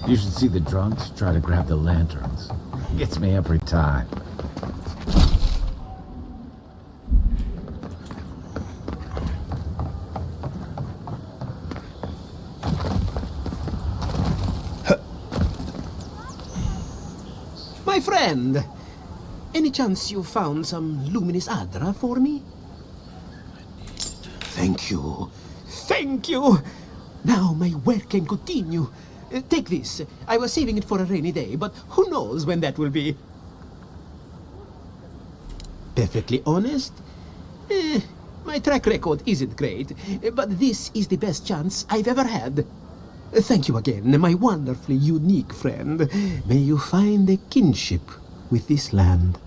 You should see the drunks try to grab the lanterns. Gets me every time. My friend! Any chance you found some luminous Adra for me? Thank you. Thank you! Now my work can continue. Take this. I was saving it for a rainy day, but who knows when that will be? Perfectly honest? My track record isn't great, but this is the best chance I've ever had. Thank you again, my wonderfully unique friend. May you find a kinship with this land.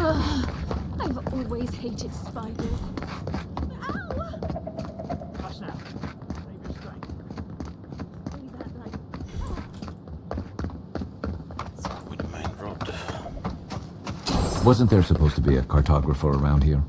I've always hated spiders. Ow! Hush now. Save your strength. Say that like... With the main road. Wasn't there supposed to be a cartographer around here?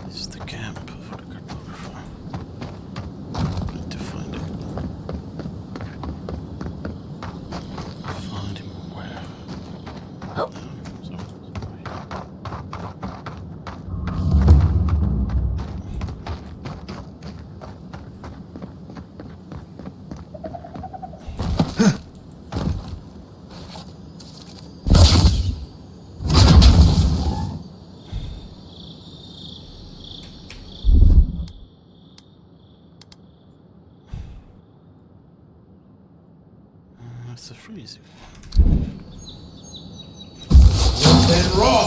This is the camp for the cartographer. Need to find it. Find him where? Oh. That's a freezy one. And raw.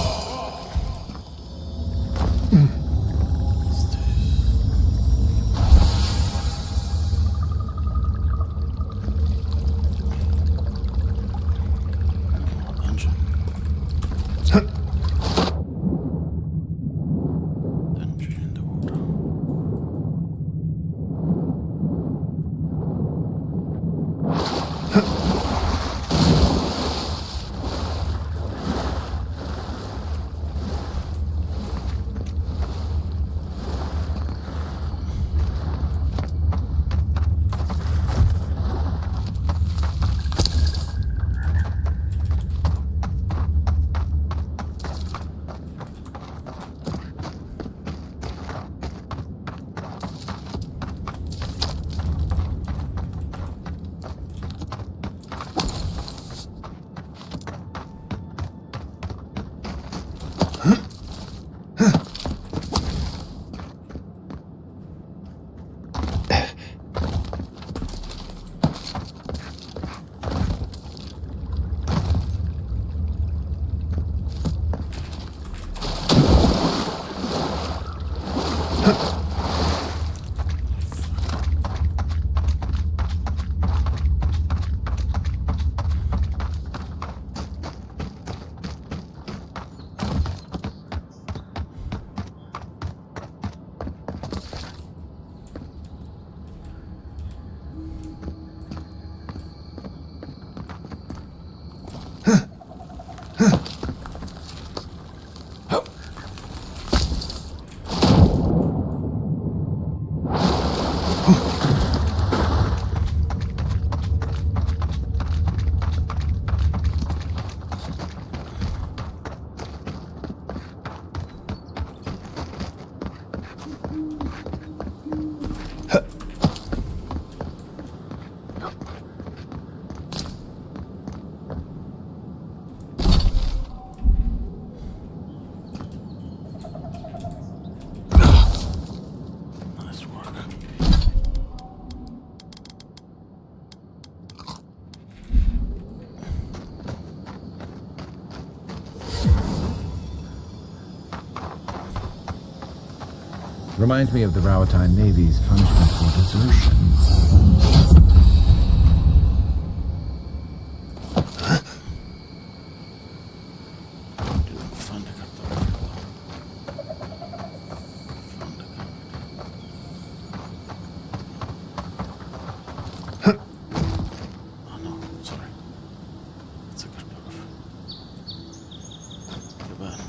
Reminds me of the Rawatine Navy's punishment for desertion. Oh no, sorry. It's a cartographer. Too bad.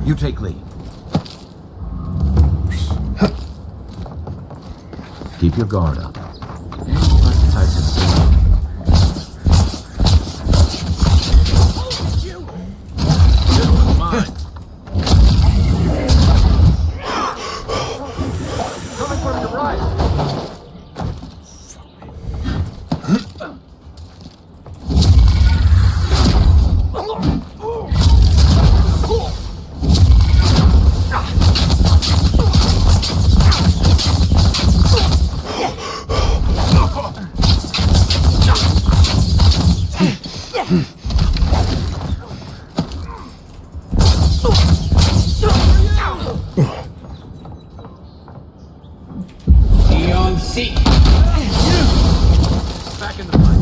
You take lead. Keep your guard up. And keep tight to the door. Back in the fight.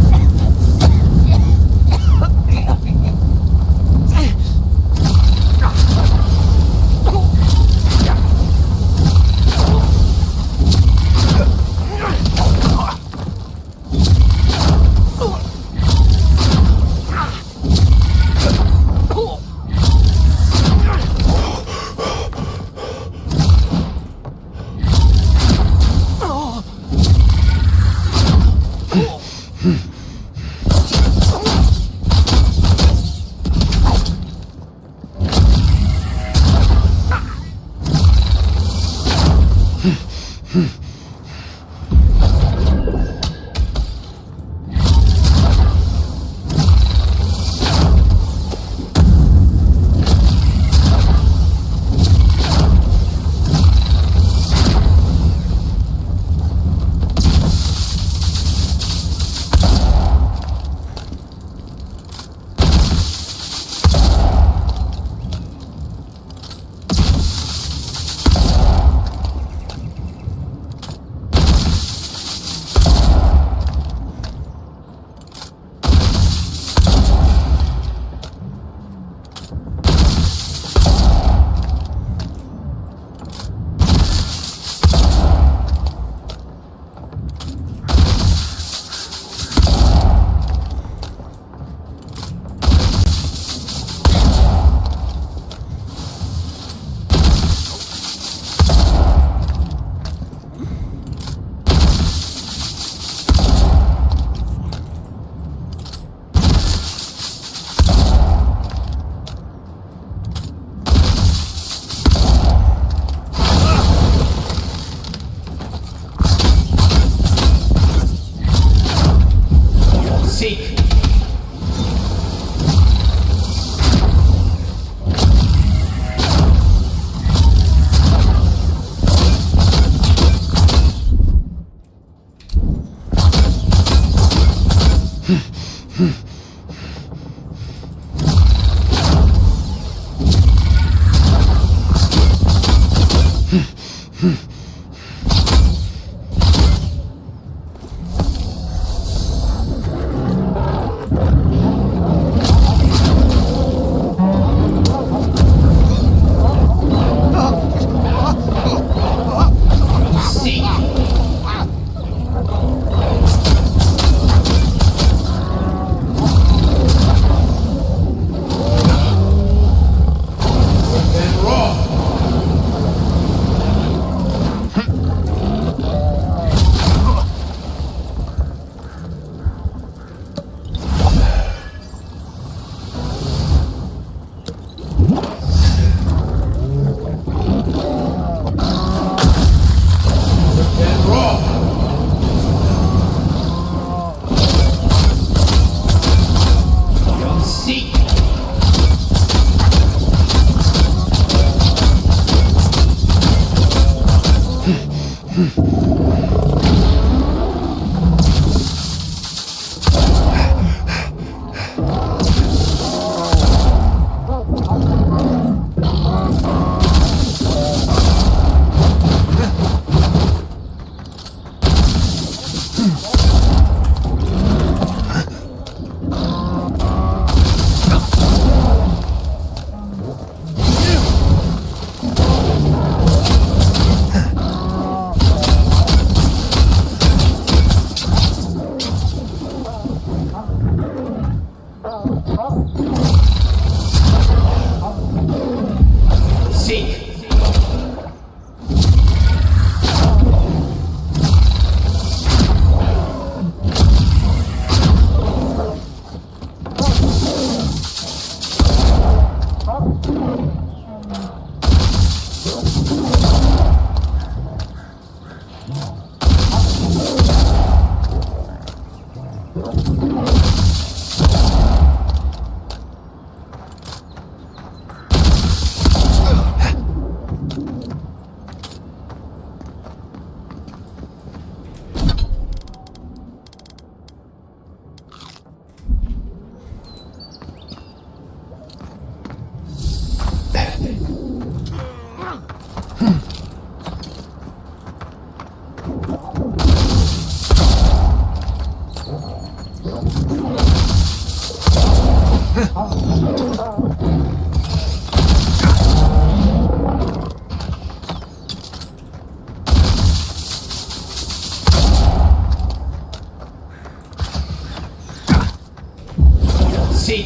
seek!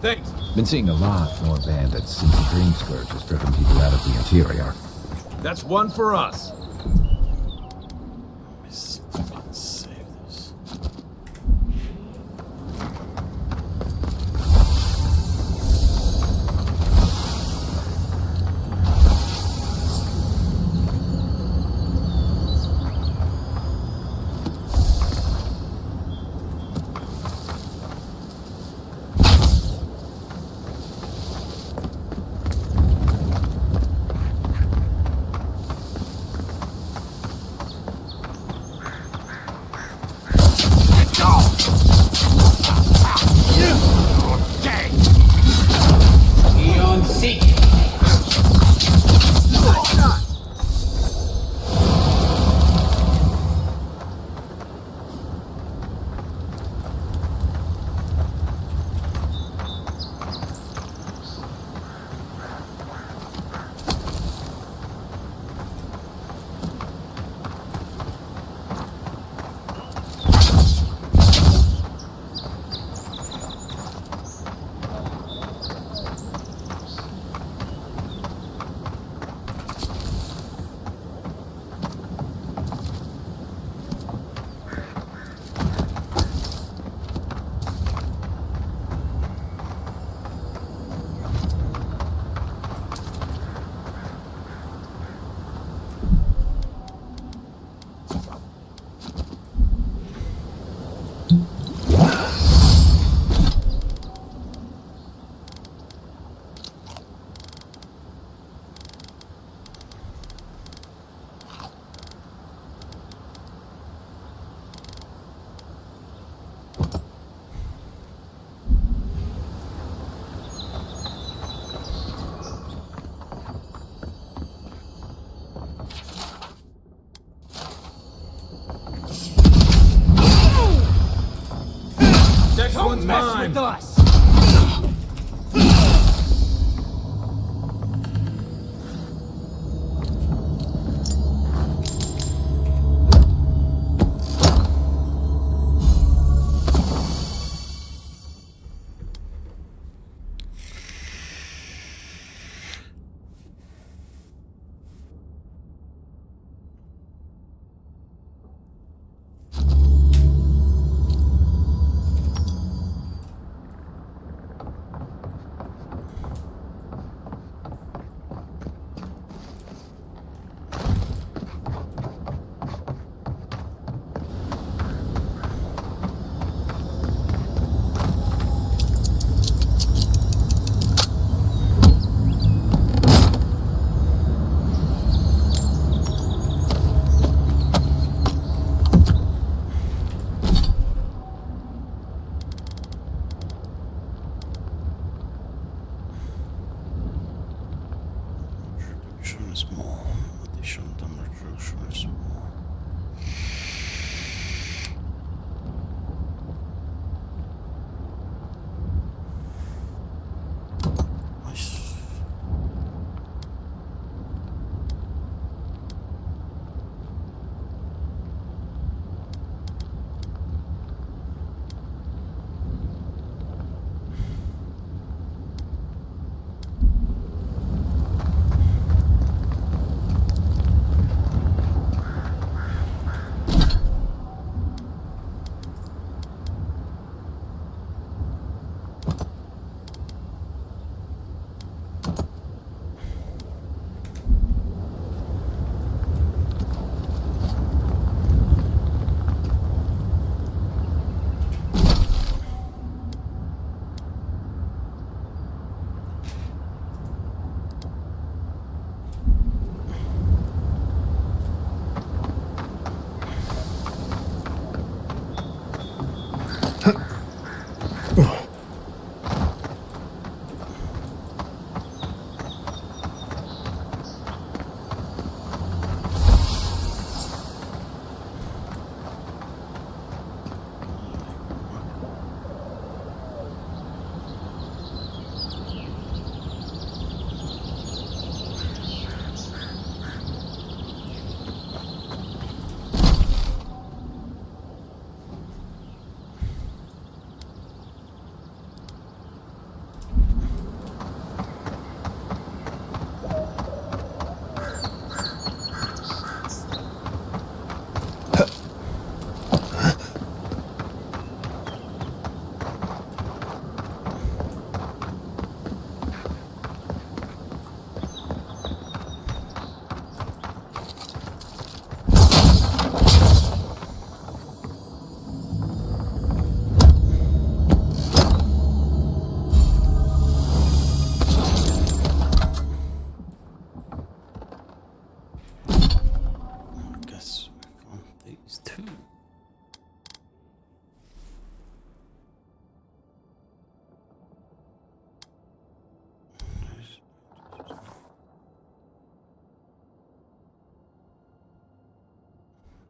Thanks. Been seeing a lot more bandits since the Dream Scourge has driven people out of the interior. That's one for us. Let's save this. Eon seek! Next one's mine. Introduction is small. Addition to introduction is small. Nice.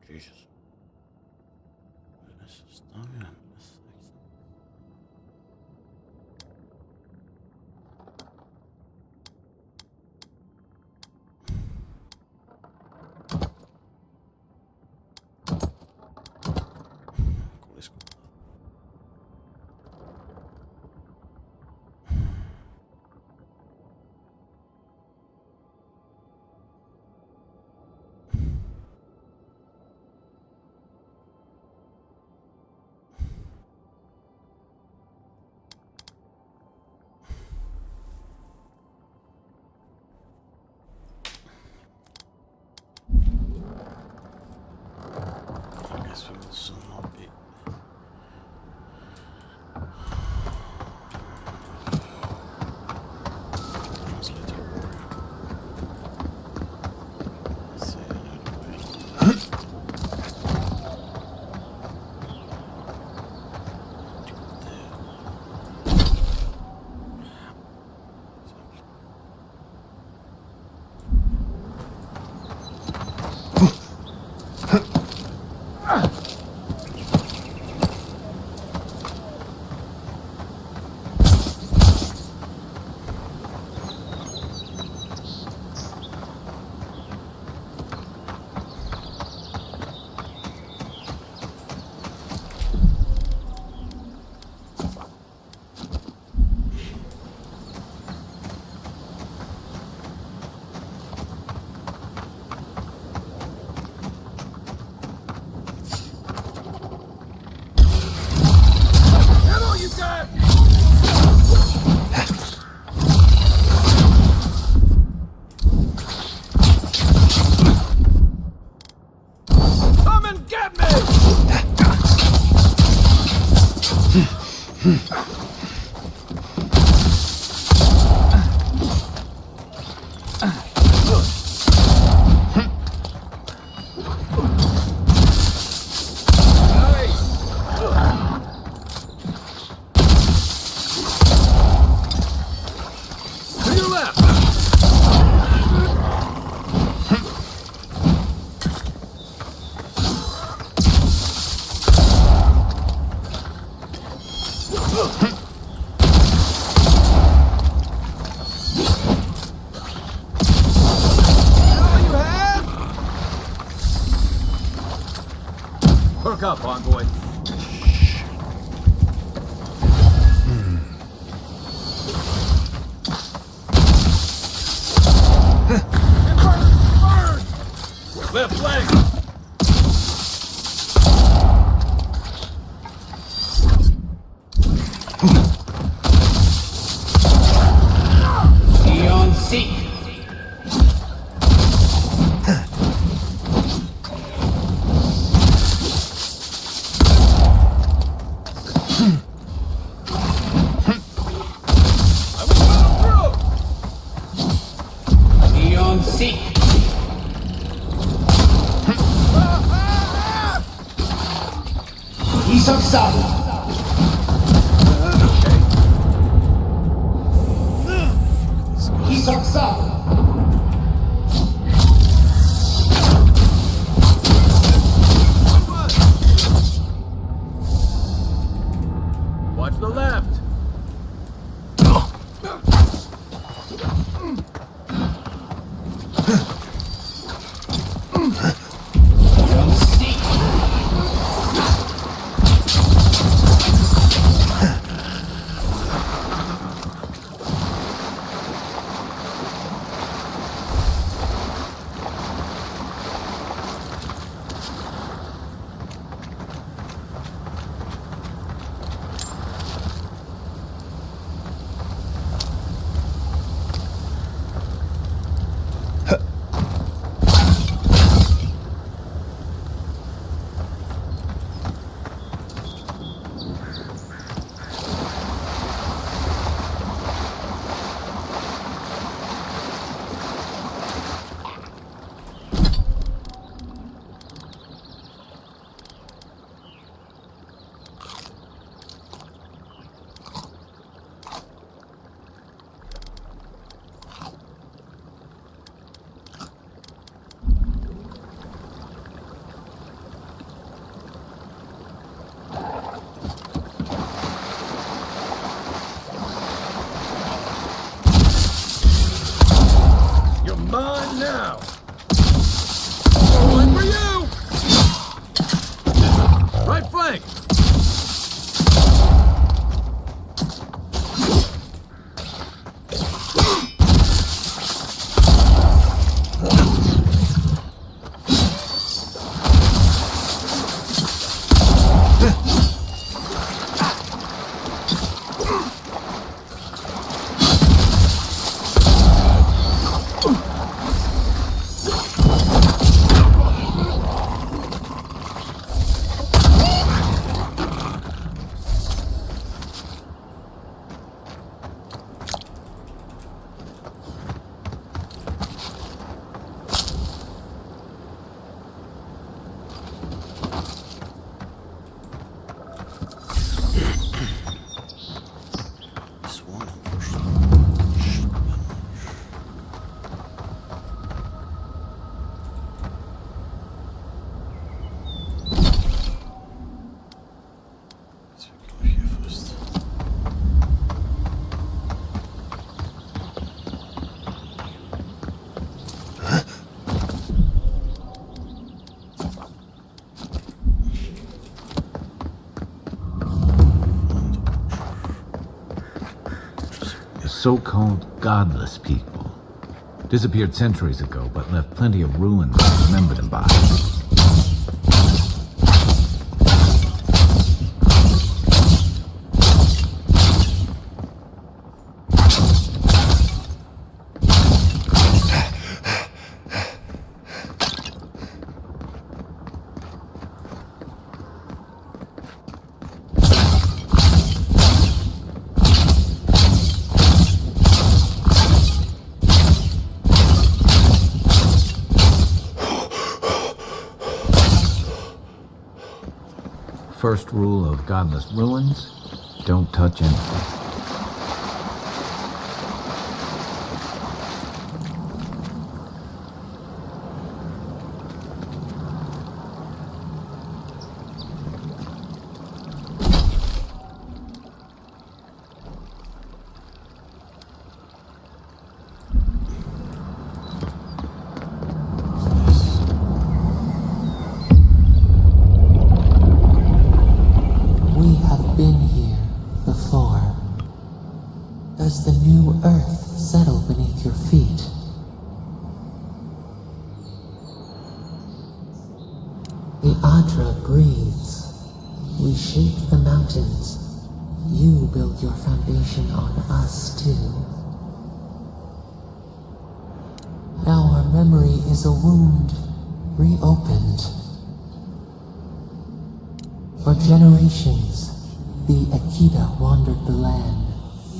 Jesus. Eso está bien. I guess we will soon not be. Translator warrior. Let's see anyway. Come and get me! To your left! Perk up, envoy. Left leg! Beyond seek. I will let him through! Beyond seek. Isok Sabu. Isok Sabu. Watch the left! Beyond seek. now! One for you! Right flank! Swan first. Let's go here first. The so-called godless people. Disappeared centuries ago, but left plenty of ruins to remember them by. First rule of godless ruins, don't touch anything. We have been here before. Does the new earth settle beneath your feet? The Adra breathes. We shape the mountains. You build your foundation on us too. Now our memory is a wound reopened. For generations, the Akita wandered the land,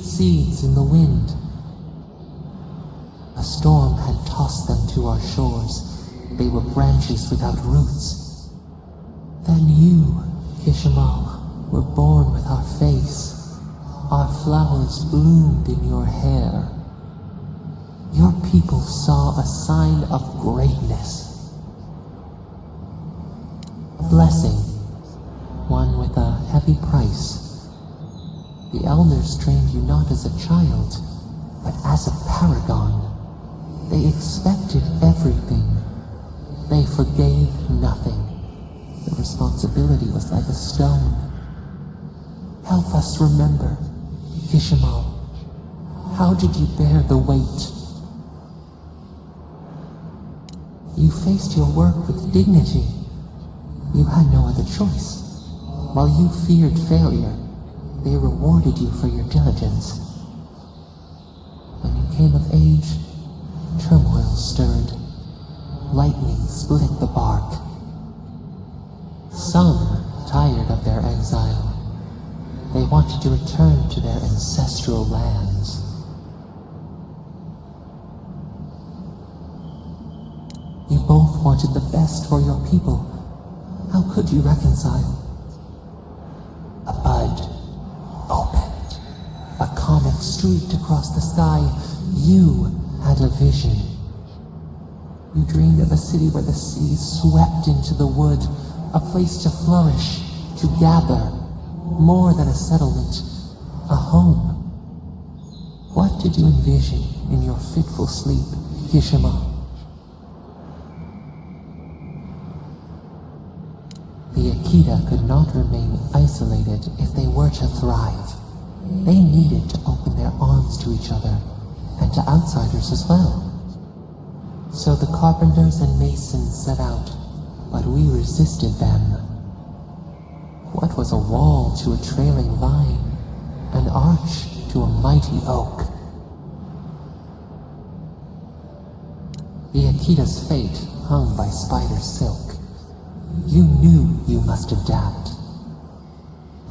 seeds in the wind. A storm had tossed them to our shores. They were branches without roots. Then you, Kishimal, were born with our face. Our flowers bloomed in your hair. Your people saw a sign of greatness. A blessing. One with a heavy price. The elders trained you not as a child, but as a paragon. They expected everything. They forgave nothing. The responsibility was like a stone. Help us remember, Kishimal. How did you bear the weight? You faced your work with dignity. You had no other choice. While you feared failure, they rewarded you for your diligence. When you came of age, turmoil stirred. Lightning split the bark. Some tired of their exile. They wanted to return to their ancestral lands. You both wanted the best for your people. How could you reconcile? A bud opened. A comet streaked across the sky. You had a vision. You dreamed of a city where the sea swept into the wood, a place to flourish, to gather, more than a settlement, a home. What did you envision in your fitful sleep, Kishima? Akita could not remain isolated if they were to thrive. They needed to open their arms to each other, and to outsiders as well. So the carpenters and masons set out, but we resisted them. What was a wall to a trailing vine, an arch to a mighty oak? The Akita's fate hung by spider silk. You knew you must adapt.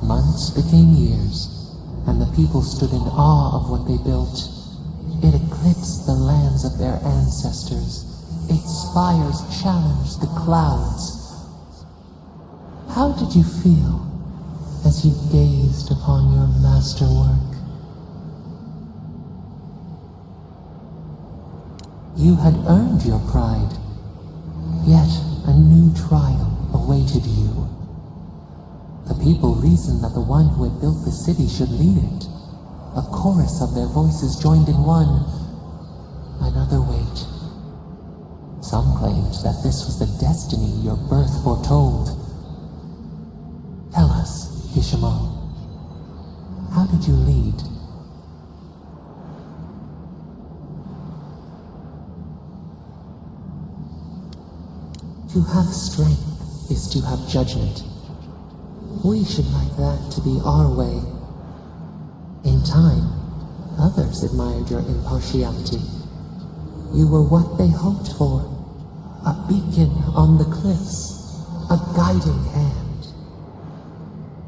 Months became years, and the people stood in awe of what they built. It eclipsed the lands of their ancestors. Its spires challenged the clouds. How did you feel as you gazed upon your masterwork? You had earned your pride, yet a new trial awaited you. The people reasoned that the one who had built the city should lead it. A chorus of their voices joined in one. Another wait. Some claimed that this was the destiny your birth foretold. Tell us, Kishimo, how did you lead? To have strength is to have judgment. We should like that to be our way. In time, others admired your impartiality. You were what they hoped for. A beacon on the cliffs. A guiding hand.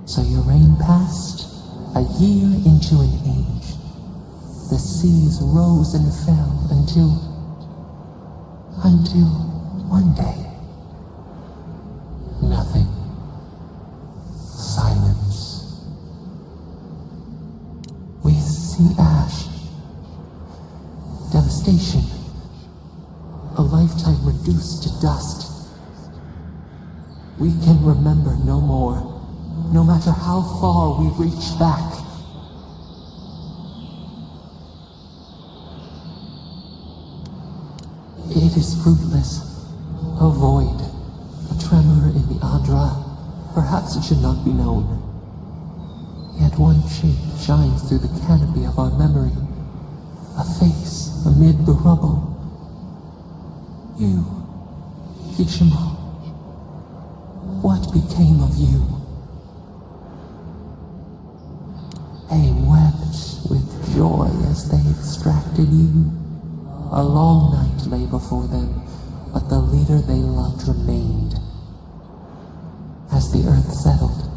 So your reign passed, a year into an age. The seas rose and fell until one day. Nothing. Silence. We see ash. Devastation. A lifetime reduced to dust. We can remember no more, no matter how far we reach back. It is fruitless. A void. A tremor in the Adra. Perhaps it should not be known. Yet one shape shines through the canopy of our memory. A face amid the rubble. You, Kishimo. What became of you? They wept with joy as they extracted you. A long night lay before them, but the leader they loved remained. As the earth settled,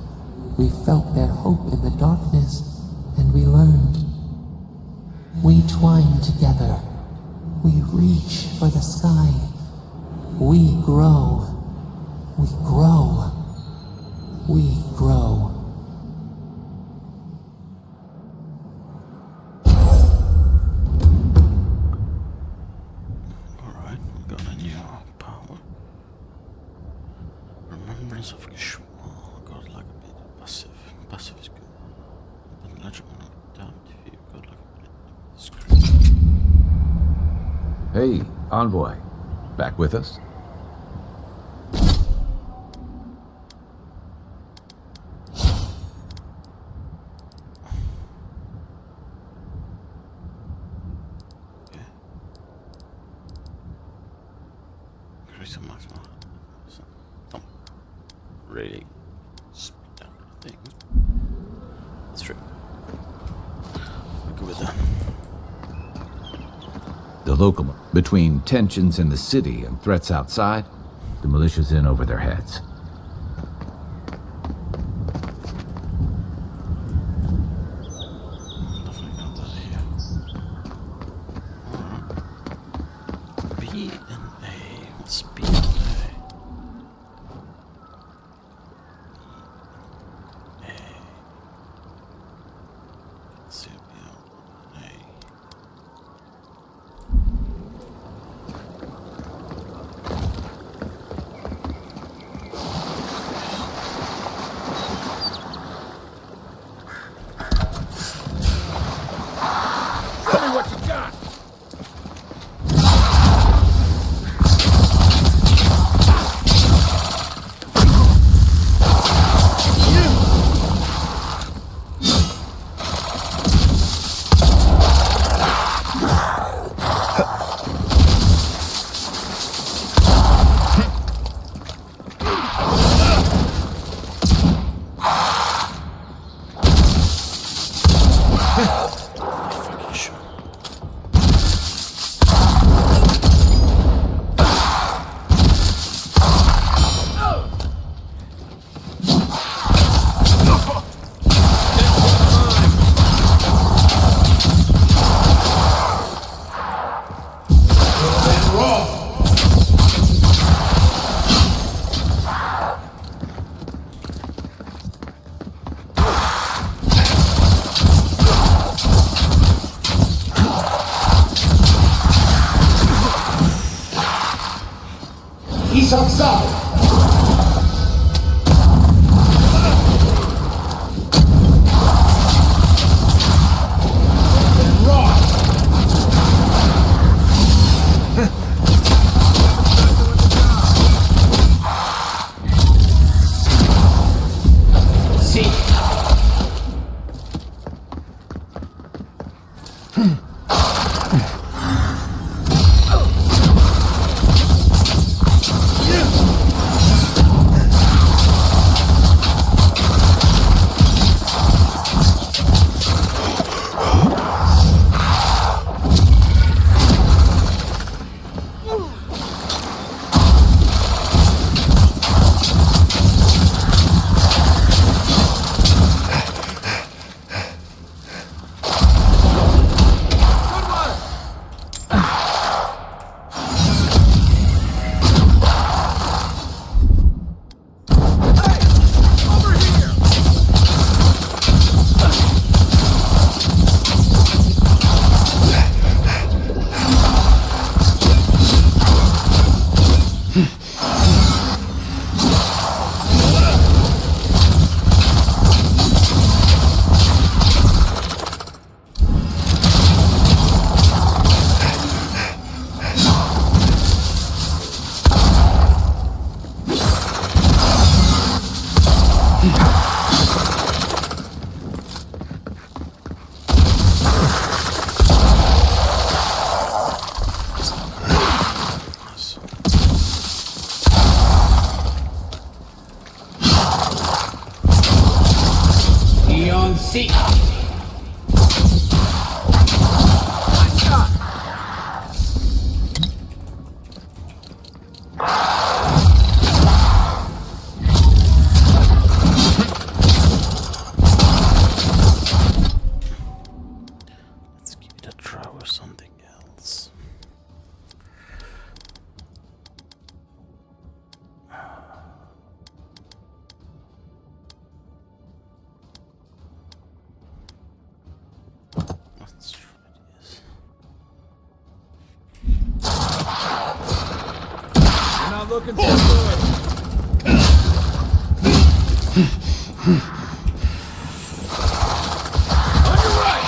we felt their hope in the darkness, and we learned. We twine together. We reach for the sky. We grow. We grow. We grow. Alright, we got a new power. Remembrance of Kishmo. God like a bit passive. Passive is good. Then legend of damned if you got like a bit screen. Hey, Envoy. Back with us? Increase the maximum. Some really spectacular things. That's true. We're good with that. The local. Between tensions in the city and threats outside, the militia's in over their heads. Definitely got that here. Alright. B and A. What's B and A? Let's see B and A. Tell me what you got. shall suffer. See. Let's give it a try or something else. Let's try this. You're not looking so good. On your right!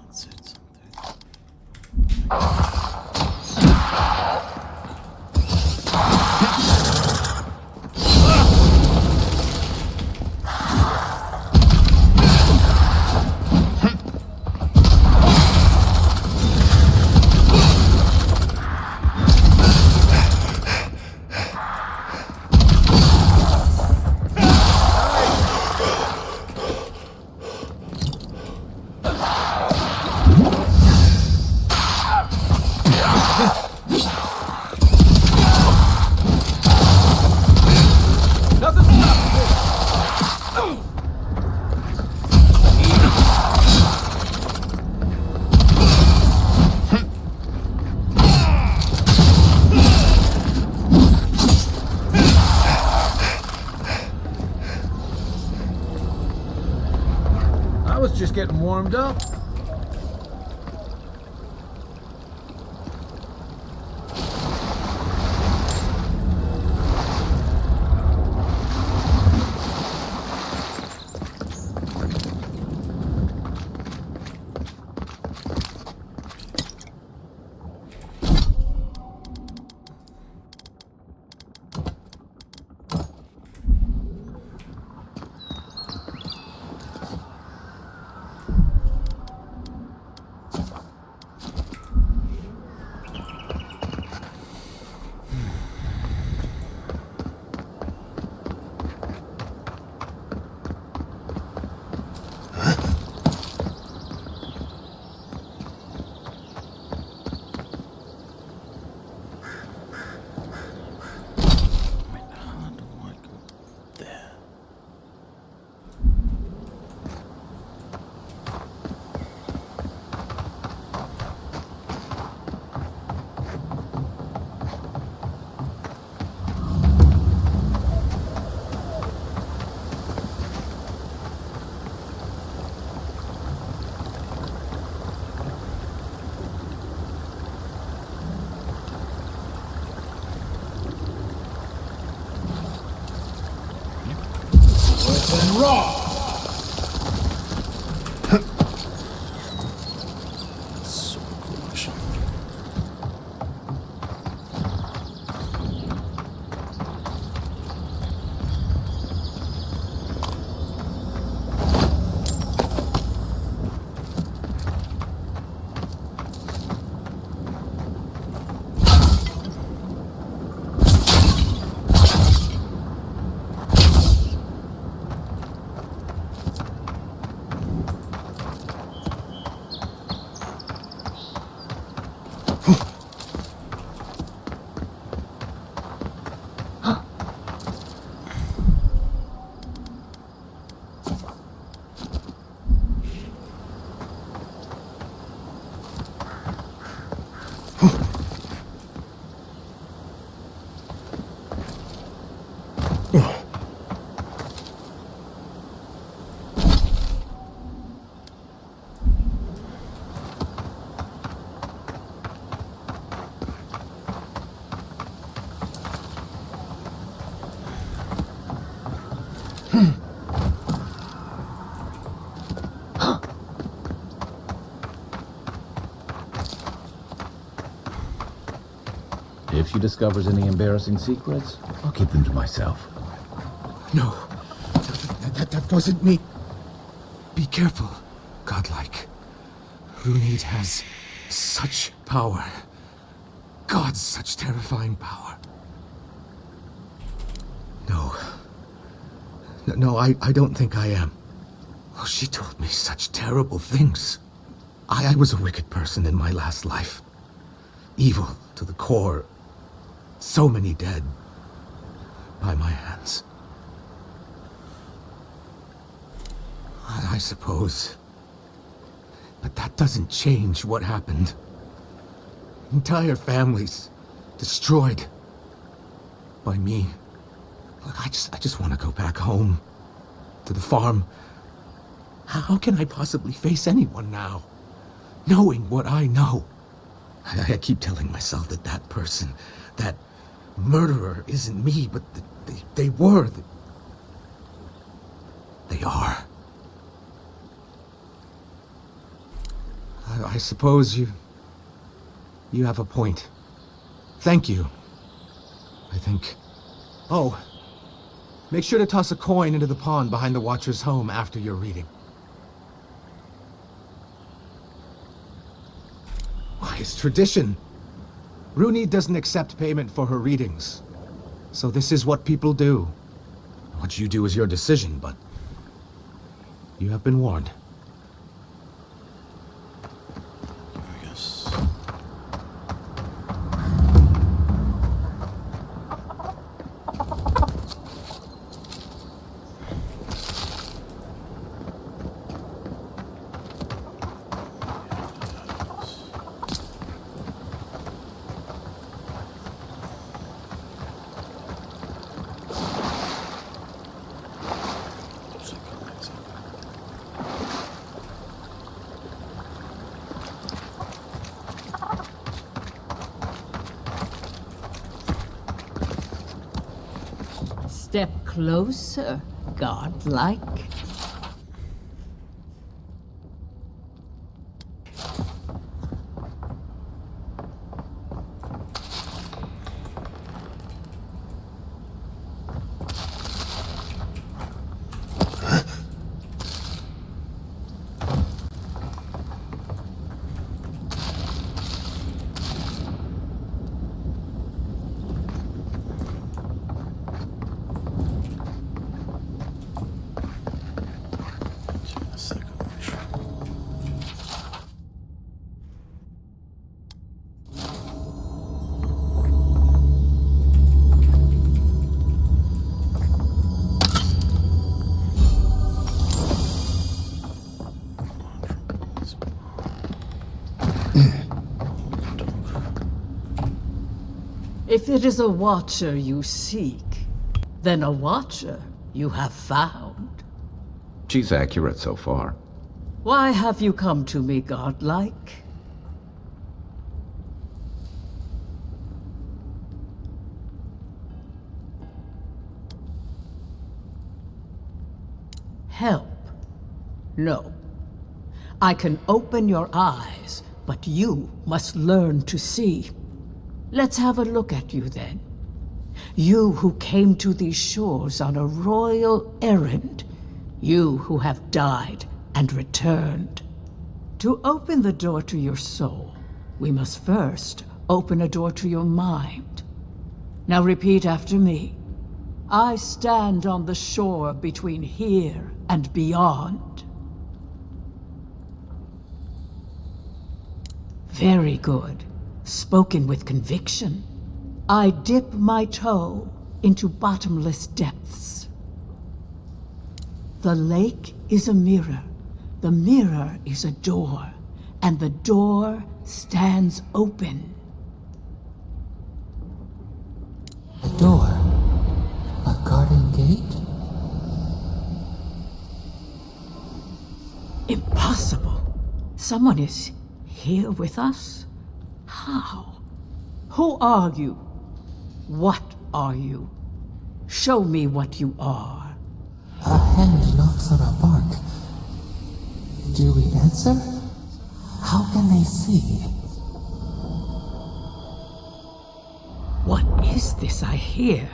Let's hit something. I was just getting warmed up. If she discovers any embarrassing secrets, I'll keep them to myself. No, that wasn't me. Be careful, godlike. Runid has such power. God, such terrifying power. No, I don't think I am. Oh, she told me such terrible things. I was a wicked person in my last life. Evil to the core. So many dead by my hands. I suppose. But that doesn't change what happened. Entire families destroyed by me. Look, I just want to go back home to the farm. How can I possibly face anyone now, knowing what I know? I keep telling myself that that person, that murderer isn't me, but they were. They are. I suppose you have a point. Thank you. I think. Oh, make sure to toss a coin into the pond behind the Watcher's home after your reading. Why, it's tradition. Runid doesn't accept payment for her readings. So this is what people do. What you do is your decision, but you have been warned. Yes. Step closer, godlike. If it is a watcher you seek, then a watcher you have found. She's accurate so far. Why have you come to me, godlike? Help? No. I can open your eyes, but you must learn to see. Let's have a look at you then. You who came to these shores on a royal errand. You who have died and returned. To open the door to your soul, we must first open a door to your mind. Now repeat after me. I stand on the shore between here and beyond. Very good. Spoken with conviction. I dip my toe into bottomless depths. The lake is a mirror. The mirror is a door. And the door stands open. A door? A garden gate? Impossible. Someone is here with us? How? Who are you? What are you? Show me what you are. A hand knocks on a bark. Do we answer? How can they see? What is this I hear?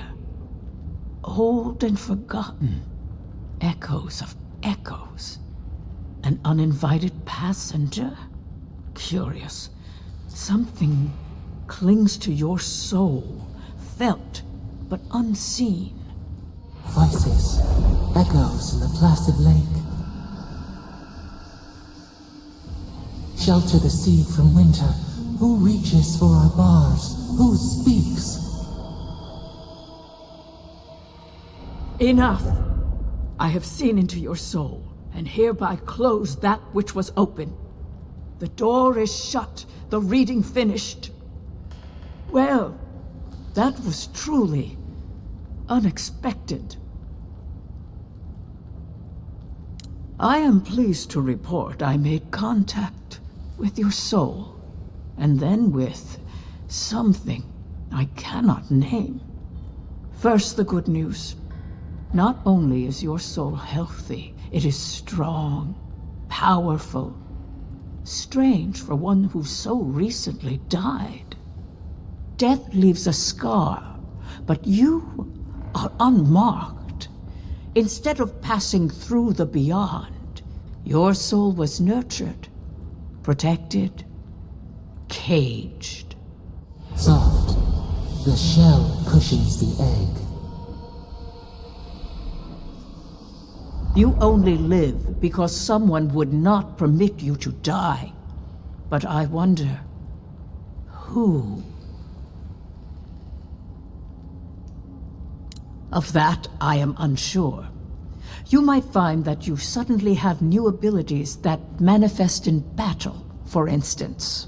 Old and forgotten. Echoes of echoes. An uninvited passenger? Curious. Something clings to your soul, felt but unseen. Voices, echoes in the placid lake. Shelter the seed from winter. Who reaches for our bars? Who speaks? Enough! I have seen into your soul, and hereby close that which was open. The door is shut, the reading finished. Well, that was truly unexpected. I am pleased to report I made contact with your soul, and then with something I cannot name. First, the good news. Not only is your soul healthy, it is strong, powerful. Strange for one who so recently died. Death leaves a scar, but you are unmarked. Instead of passing through the beyond, your soul was nurtured, protected, caged. Soft. The shell cushions the egg. You only live because someone would not permit you to die. But I wonder, who? Of that, I am unsure. You might find that you suddenly have new abilities that manifest in battle, for instance.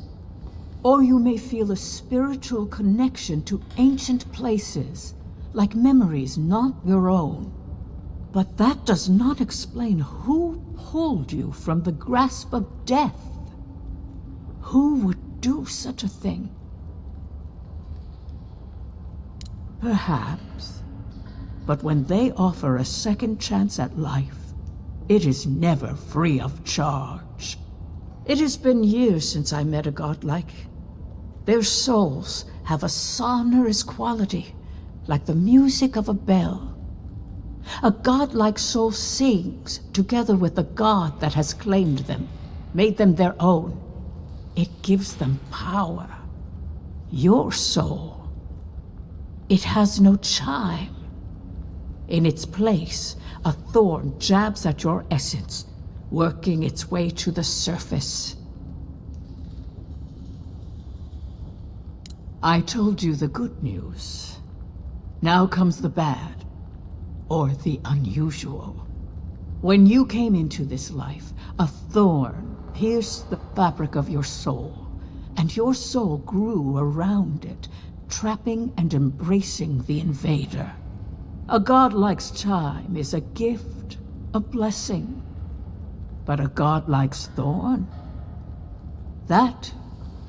Or you may feel a spiritual connection to ancient places, like memories not your own. But that does not explain who pulled you from the grasp of death. Who would do such a thing? Perhaps. But when they offer a second chance at life, it is never free of charge. It has been years since I met a godlike. Their souls have a sonorous quality, like the music of a bell. A godlike soul sings together with the god that has claimed them, made them their own. It gives them power. Your soul, it has no chime. In its place, a thorn jabs at your essence, working its way to the surface. I told you the good news. Now comes the bad, or the unusual. When you came into this life, a thorn pierced the fabric of your soul, and your soul grew around it, trapping and embracing the invader. A godlike's chime is a gift, a blessing. But a godlike's thorn? That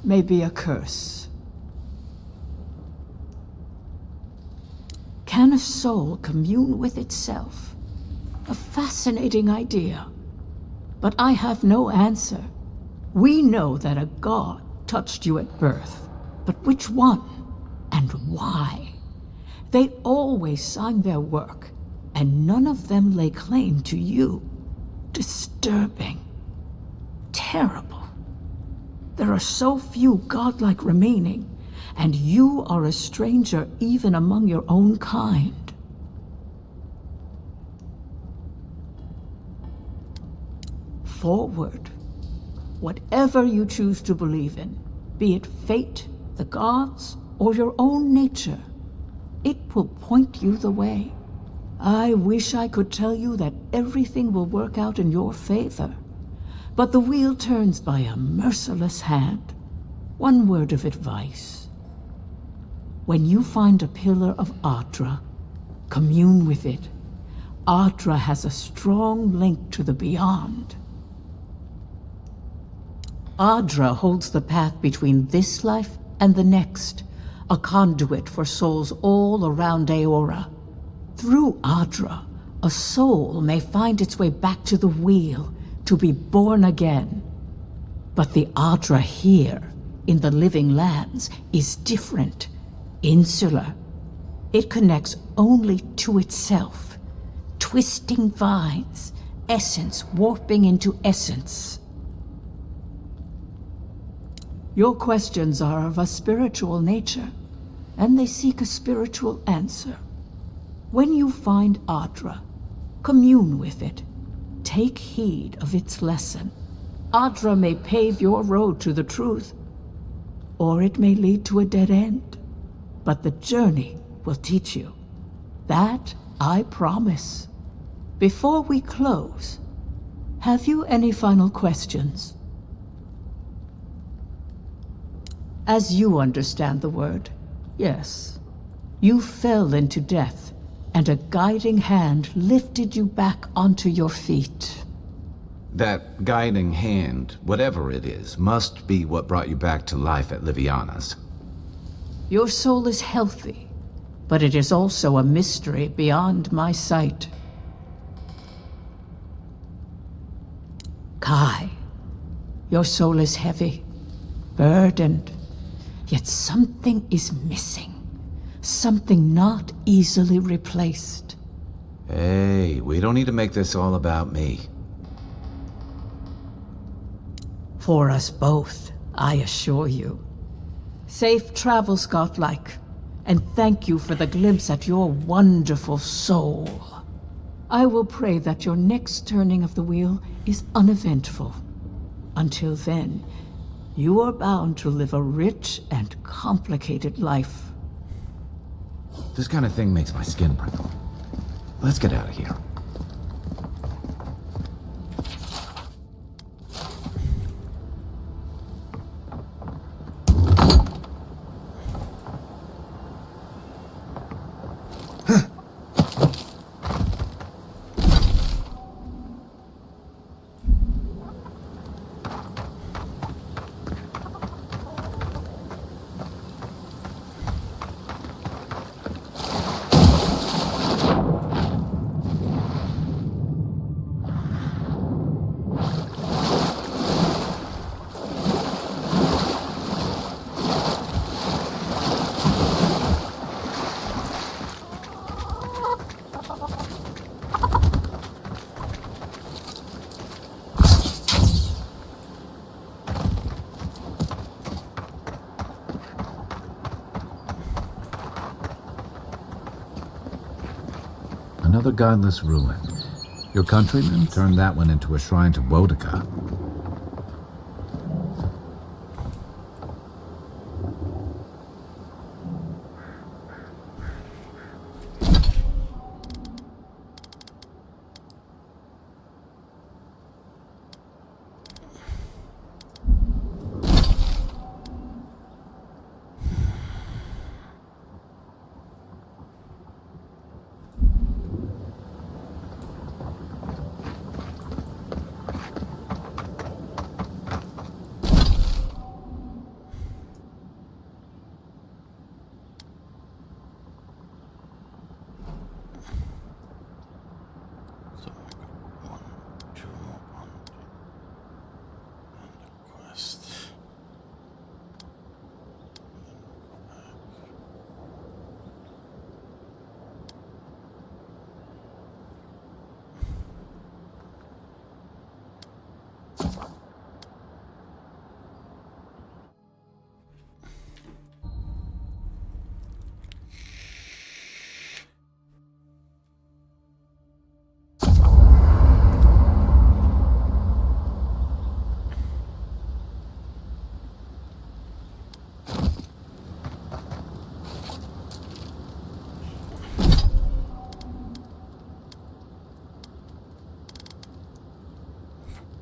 may be a curse. Can a soul commune with itself? A fascinating idea. But I have no answer. We know that a god touched you at birth, but which one and why? They always sign their work, and none of them lay claim to you. Disturbing. Terrible. There are so few godlike remaining, and you are a stranger even among your own kind. Forward. Whatever you choose to believe in, be it fate, the gods, or your own nature, it will point you the way. I wish I could tell you that everything will work out in your favor, but the wheel turns by a merciless hand. One word of advice. When you find a pillar of Ardra, commune with it. Ardra has a strong link to the beyond. Ardra holds the path between this life and the next, a conduit for souls all around Aora. Through Ardra, a soul may find its way back to the wheel, to be born again. But the Ardra here, in the living lands, is different. insular. It connects only to itself. Twisting vines, essence warping into essence. Your questions are of a spiritual nature, and they seek a spiritual answer. When you find Adra, commune with it. Take heed of its lesson. Adra may pave your road to the truth, or it may lead to a dead end. But the journey will teach you. That I promise. Before we close, have you any final questions? As you understand the word, yes. You fell into death, and a guiding hand lifted you back onto your feet. That guiding hand, whatever it is, must be what brought you back to life at Liviana's. Your soul is healthy, but it is also a mystery beyond my sight. Kai, your soul is heavy, burdened, yet something is missing. Something not easily replaced. Hey, we don't need to make this all about me. For us both, I assure you. Safe travels, godlike, and thank you for the glimpse at your wonderful soul. I will pray that your next turning of the wheel is uneventful. Until then, you are bound to live a rich and complicated life. This kind of thing makes my skin prickle. Let's get out of here. Another godless ruin. Your countrymen turned that one into a shrine to Boudica. So I got one, two more bounty, and a quest. And then we go back.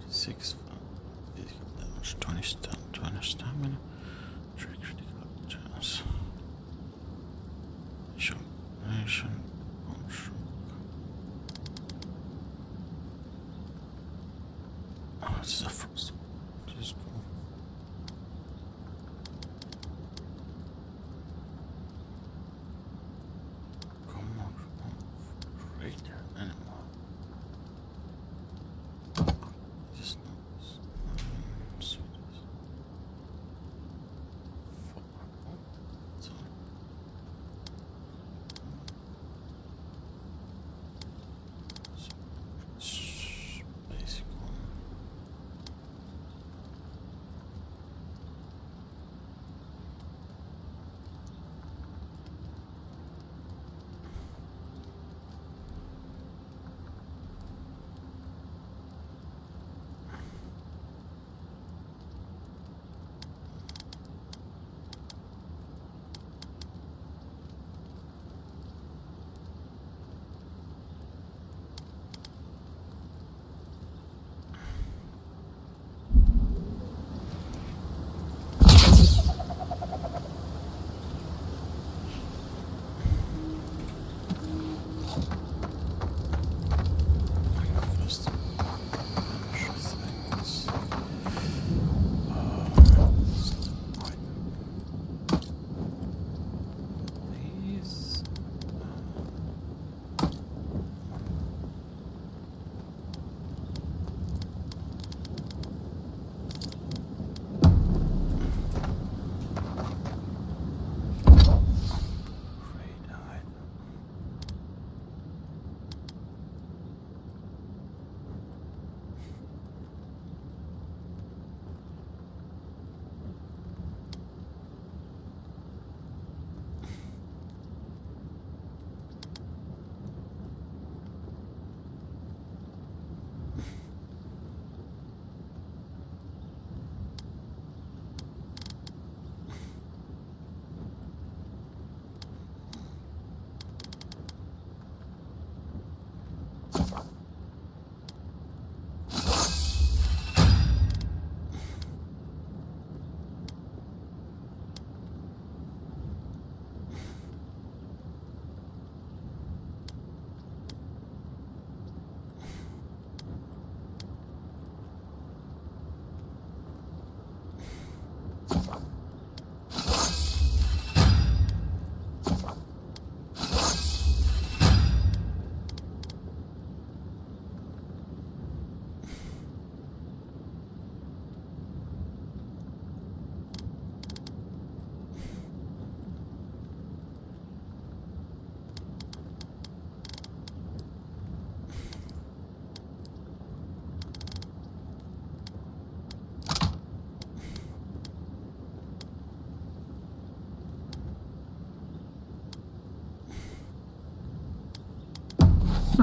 Six physical damage, 20 stamina, 3 critical chance. Shock nation, bone shock. Oh, this is a frost. This is cool. Come on, great animal. This is nice. Sweet.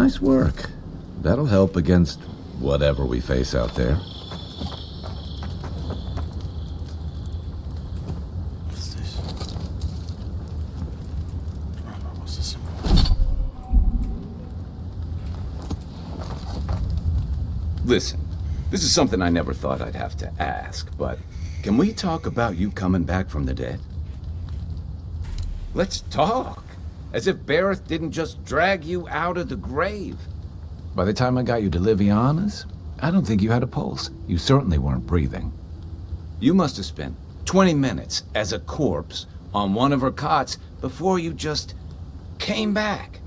Nice work. That'll help against whatever we face out there. What's this? Oh no, what's this symbol? Listen, this is something I never thought I'd have to ask, but can we talk about you coming back from the dead? Let's talk. As if Barrett didn't just drag you out of the grave. By the time I got you to Liviana's, I don't think you had a pulse. You certainly weren't breathing. You must have spent 20 minutes as a corpse on one of her cots before you just came back.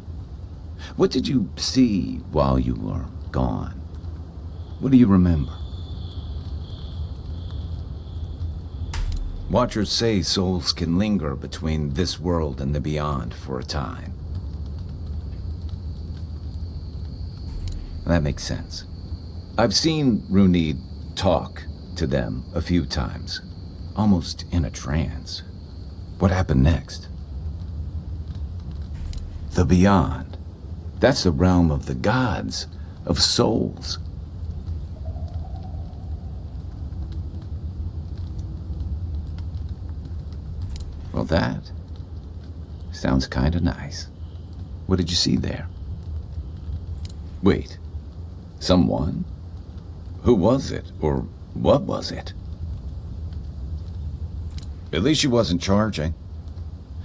What did you see while you were gone? What do you remember? Watchers say souls can linger between this world and the beyond for a time. That makes sense. I've seen Runid talk to them a few times, almost in a trance. What happened next? The beyond. That's the realm of the gods, of souls. Well, that sounds kinda nice. What did you see there? Wait, someone? Who was it, or what was it? At least she wasn't charging.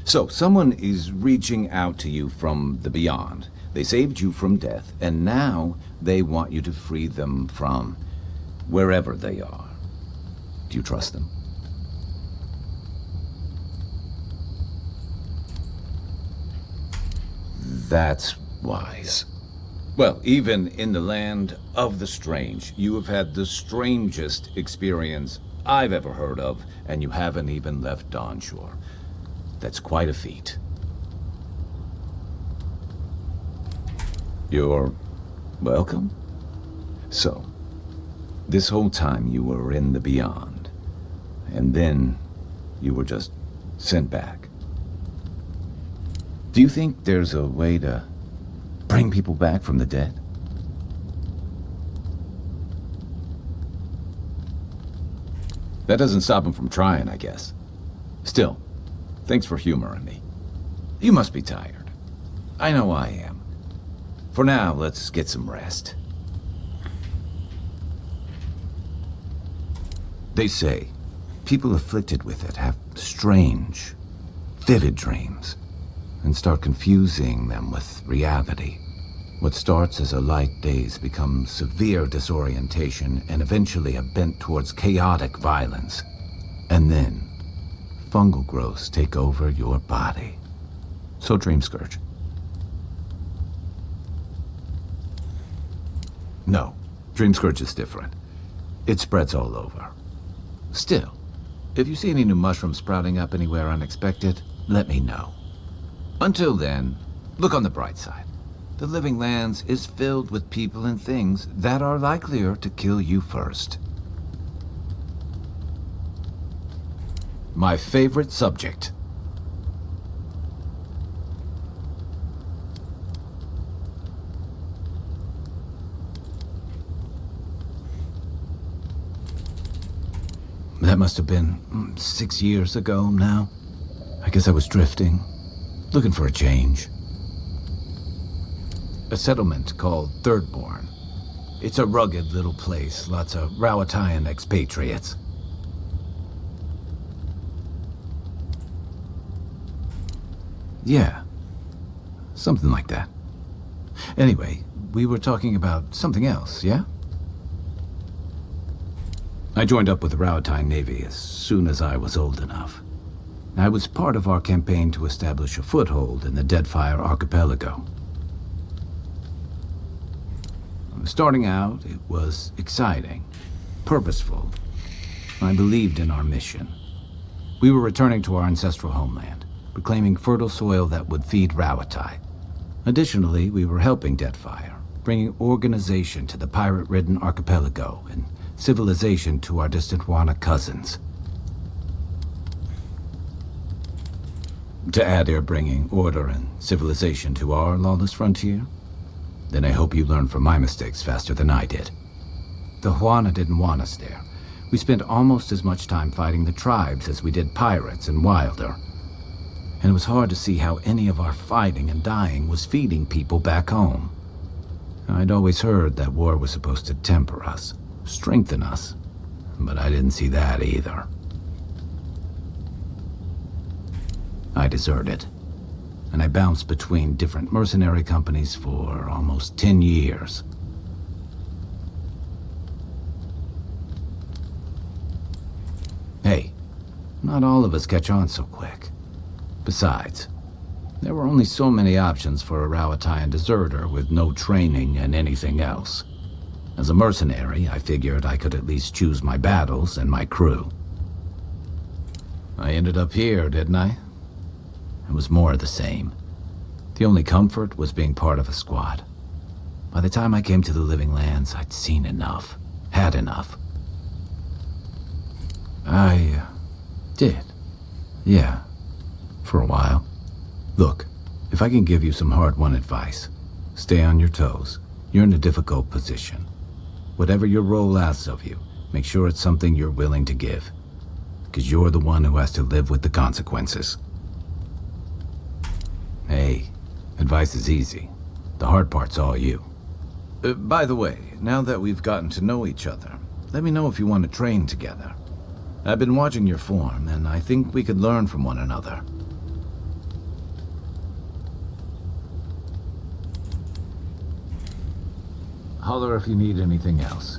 So, someone is reaching out to you from the beyond. They saved you from death, and now they want you to free them from wherever they are. Do you trust them? That's wise. Well, even in the land of the strange, you have had the strangest experience I've ever heard of, and you haven't even left Dawnshore. That's quite a feat. You're welcome. So, this whole time you were in the beyond, and then you were just sent back. Do you think there's a way to bring people back from the dead? That doesn't stop them from trying, I guess. Still, thanks for humoring me. You must be tired. I know I am. For now, let's get some rest. They say people afflicted with it have strange, vivid dreams, and start confusing them with reality. What starts as a light daze becomes severe disorientation and eventually a bent towards chaotic violence. And then, fungal growths take over your body. So Dream Scourge. No, Dream Scourge is different. It spreads all over. Still, if you see any new mushrooms sprouting up anywhere unexpected, let me know. Until then, look on the bright side. The Living Lands is filled with people and things that are likelier to kill you first. My favorite subject. That must have been 6 years ago now. I guess I was drifting, looking for a change. A settlement called Thirdborn. It's a rugged little place, lots of Rawatayan expatriates. Yeah, something like that. Anyway, we were talking about something else, yeah? I joined up with the Rawatayan Navy as soon as I was old enough. I was part of our campaign to establish a foothold in the Deadfire Archipelago. Starting out, it was exciting, purposeful. I believed in our mission. We were returning to our ancestral homeland, reclaiming fertile soil that would feed Rawatai. Additionally, we were helping Deadfire, bringing organization to the pirate-ridden archipelago and civilization to our distant Wana cousins. To add, they're bringing order and civilization to our lawless frontier. Then I hope you learn from my mistakes faster than I did. The Juana didn't want us there. We spent almost as much time fighting the tribes as we did pirates and Wilder. And it was hard to see how any of our fighting and dying was feeding people back home. I'd always heard that war was supposed to temper us, strengthen us, but I didn't see that either. I deserted, and I bounced between different mercenary companies for almost 10 years. Hey, not all of us catch on so quick. Besides, there were only so many options for a Rowatayan deserter with no training and anything else. As a mercenary, I figured I could at least choose my battles and my crew. I ended up here, didn't I? It was more of the same. The only comfort was being part of a squad. By the time I came to the Living Lands, I'd seen enough, had enough. I did. Yeah, for a while. Look, if I can give you some hard-won advice, stay on your toes. You're in a difficult position. Whatever your role asks of you, make sure it's something you're willing to give. Because you're the one who has to live with the consequences. Hey, advice is easy. The hard part's all you. By the way, now that we've gotten to know each other, let me know if you want to train together. I've been watching your form, and I think we could learn from one another. Holler if you need anything else.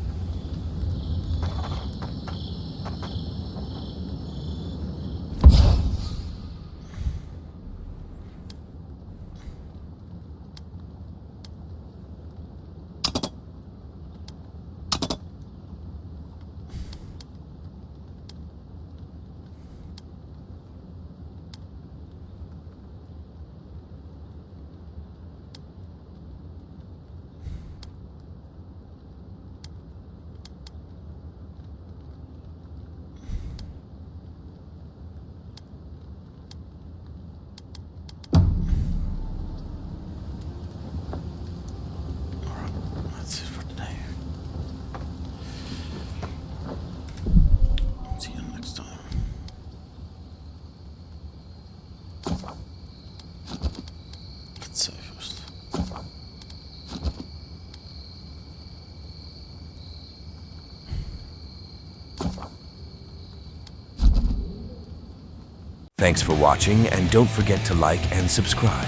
That's it for today. See you next time. Let's save first. Thanks for watching, and don't forget to like and subscribe.